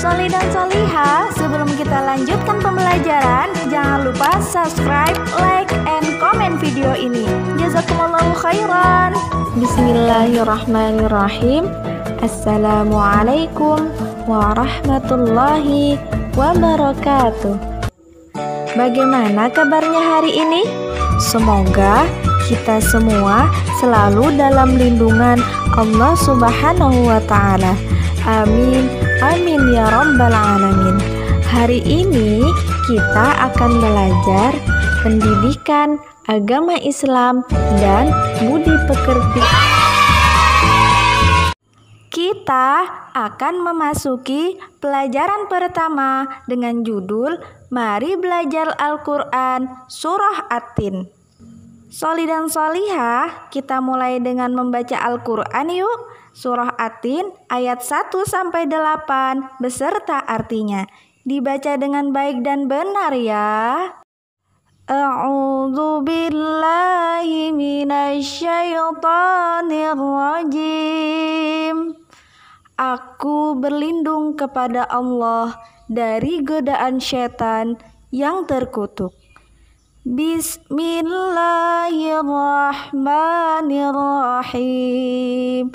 Soli dan Soliha, sebelum kita lanjutkan pembelajaran, jangan lupa subscribe, like, and comment video ini. Jazakumullahu khairan. Bismillahirrahmanirrahim. Assalamualaikum warahmatullahi wabarakatuh. Bagaimana kabarnya hari ini? Semoga kita semua selalu dalam lindungan Allah Subhanahu wa Ta'ala. Amin, amin ya rabbal alamin. Hari ini kita akan belajar pendidikan agama Islam dan budi pekerti. Kita akan memasuki pelajaran pertama dengan judul Mari Belajar Al-Quran Surah At-Tin. Soli dan Soliha, kita mulai dengan membaca Al-Quran yuk. Surah At-Tin ayat 1-8 beserta artinya. Dibaca dengan baik dan benar ya. A'udzu billahi minasyaitonir rajim. Aku berlindung kepada Allah dari godaan syaitan yang terkutuk. Bismillahirrahmanirrahim.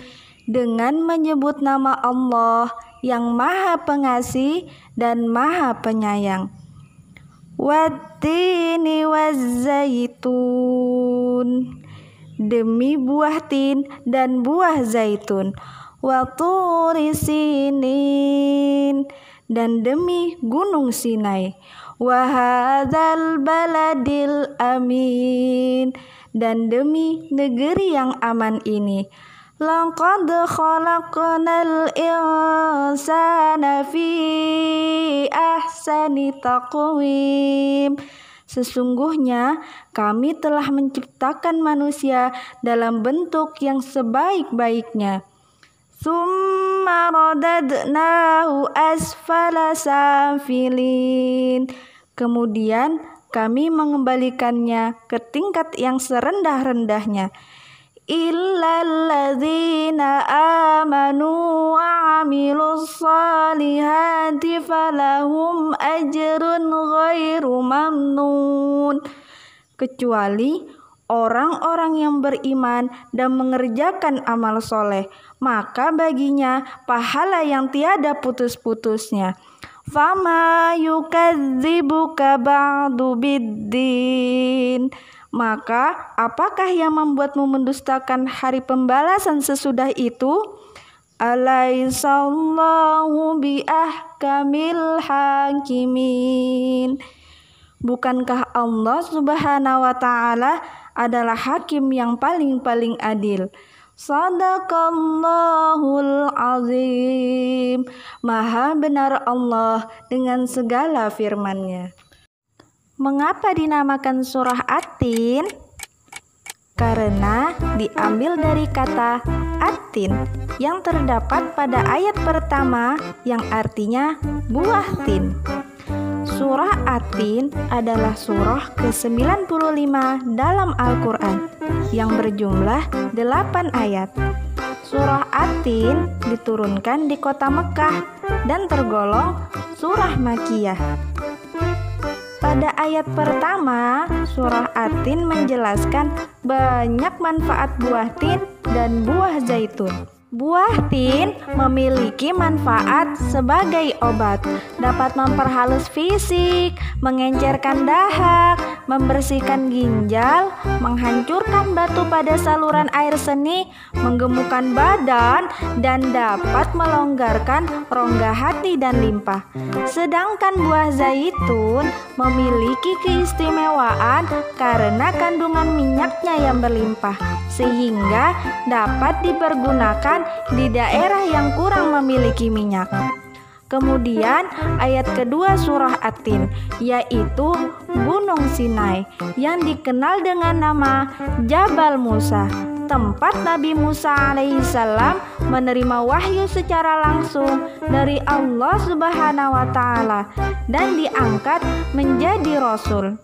Dengan menyebut nama Allah yang Maha Pengasih dan Maha Penyayang. Wattini wazzaitun. Demi buah tin dan buah zaitun. Waturi sinin. Dan demi gunung Sinai. Wahadzal baladil amin. Dan demi negeri yang aman ini. Laqad khalaqnal insana fi ahsani taqwim. Sesungguhnya kami telah menciptakan manusia dalam bentuk yang sebaik-baiknya. Tsumma radadnahu asfala safilin. Kemudian kami mengembalikannya ke tingkat yang serendah-rendahnya. Illalladzina amanu wa amilus salihati falahum ajrun ghairu mamnun. Kecuali orang-orang yang beriman dan mengerjakan amal soleh, maka baginya pahala yang tiada putus-putusnya. Fama yukadzibuka ba'du biddin. Maka apakah yang membuatmu mendustakan hari pembalasan sesudah itu? Alaihissallahu biahkamil hakimin. Bukankah Allah Subhanahu wa Ta'ala adalah hakim yang paling adil? Sadaqallahul azim. Maha benar Allah dengan segala firman-Nya. Mengapa dinamakan surah At-Tin? Karena diambil dari kata At-Tin yang terdapat pada ayat pertama yang artinya buah tin. Surah At-Tin adalah surah ke-95 dalam Al-Quran yang berjumlah 8 ayat. Surah At-Tin diturunkan di kota Mekah dan tergolong surah Makkiyah. Pada ayat pertama, surah At-Tin menjelaskan banyak manfaat buah tin dan buah zaitun. Buah tin memiliki manfaat sebagai obat, dapat memperhalus fisik, mengencerkan dahak, membersihkan ginjal, menghancurkan batu pada saluran air seni, menggemukkan badan, dan dapat melonggarkan rongga hati dan limpa. Sedangkan buah zaitun memiliki keistimewaan karena kandungan minyaknya yang berlimpah, sehingga dapat dipergunakan di daerah yang kurang memiliki minyak. Kemudian ayat kedua surah At-Tin, yaitu Gunung Sinai yang dikenal dengan nama Jabal Musa, tempat Nabi Musa alaihissalam menerima wahyu secara langsung dari Allah Subhanahu wa Ta'ala dan diangkat menjadi Rasul.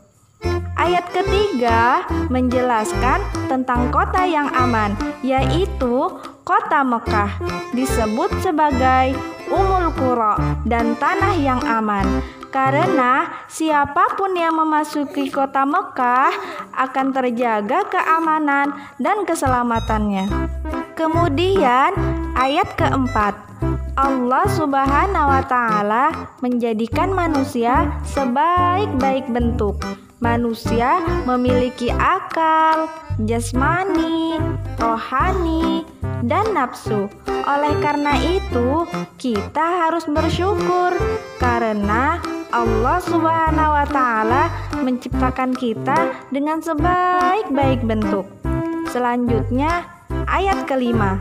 Ayat ketiga menjelaskan tentang kota yang aman, yaitu kota Mekah, disebut sebagai Ummul Qura dan tanah yang aman. Karena siapapun yang memasuki kota Mekah akan terjaga keamanan dan keselamatannya. Kemudian ayat keempat, Allah Subhanahu wa Ta'ala menjadikan manusia sebaik-baik bentuk. Manusia memiliki akal, jasmani, rohani, dan nafsu. Oleh karena itu, kita harus bersyukur karena Allah Subhanahu wa Ta'ala menciptakan kita dengan sebaik-baik bentuk. Selanjutnya, ayat kelima.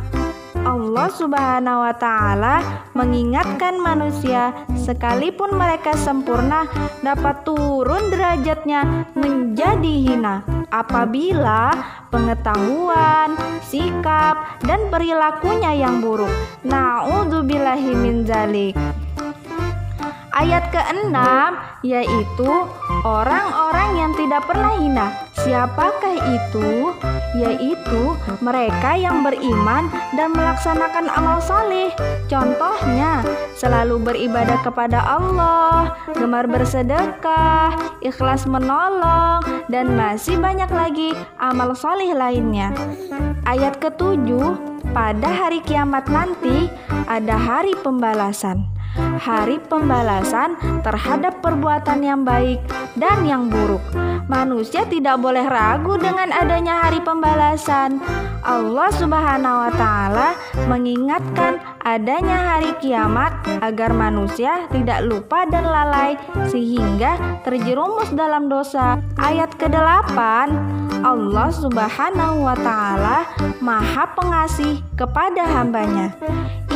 Allah Subhanahu wa Ta'ala mengingatkan manusia sekalipun mereka sempurna dapat turun derajatnya menjadi hina apabila pengetahuan, sikap, dan perilakunya yang buruk. Na'udzubillahi min dzalik. Ayat ke-6 yaitu orang-orang yang tidak pernah hina. Siapakah itu? Yaitu mereka yang beriman dan melaksanakan amal saleh. Contohnya, selalu beribadah kepada Allah, gemar bersedekah, ikhlas menolong, dan masih banyak lagi amal saleh lainnya. Ayat ke-7, pada hari kiamat nanti ada hari pembalasan. Hari pembalasan terhadap perbuatan yang baik dan yang buruk. Manusia tidak boleh ragu dengan adanya hari pembalasan. Allah Subhanahu wa Ta'ala mengingatkan adanya hari kiamat agar manusia tidak lupa dan lalai sehingga terjerumus dalam dosa. Ayat ke-8, Allah Subhanahu wa Ta'ala Maha Pengasih kepada hambanya.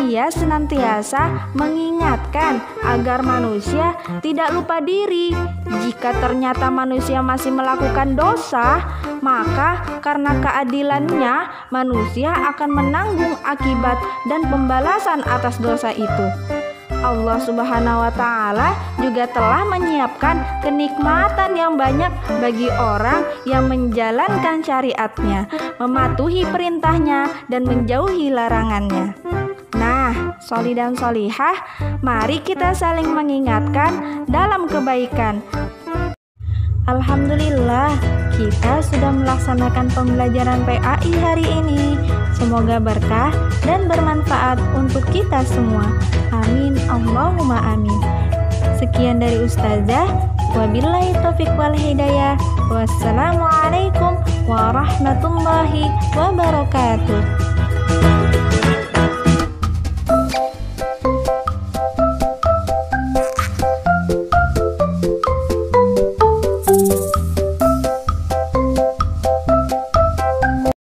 Ia senantiasa mengingatkan agar manusia tidak lupa diri. Jika ternyata manusia masih melakukan dosa, maka karena keadilannya manusia akan menanggung akibat dan pembalasan atas dosa itu. Allah Subhanahu wa Ta'ala juga telah menyiapkan kenikmatan yang banyak bagi orang yang menjalankan syariatnya, mematuhi perintahnya, dan menjauhi larangannya. Nah, soli dan solihah, mari kita saling mengingatkan dalam kebaikan. Alhamdulillah, kita sudah melaksanakan pembelajaran PAI hari ini. Semoga berkah dan bermanfaat untuk kita semua. Amin, Allahumma amin. Sekian dari Ustazah. Wabillahi taufiq wal hidayah. Wassalamualaikum warahmatullahi wabarakatuh.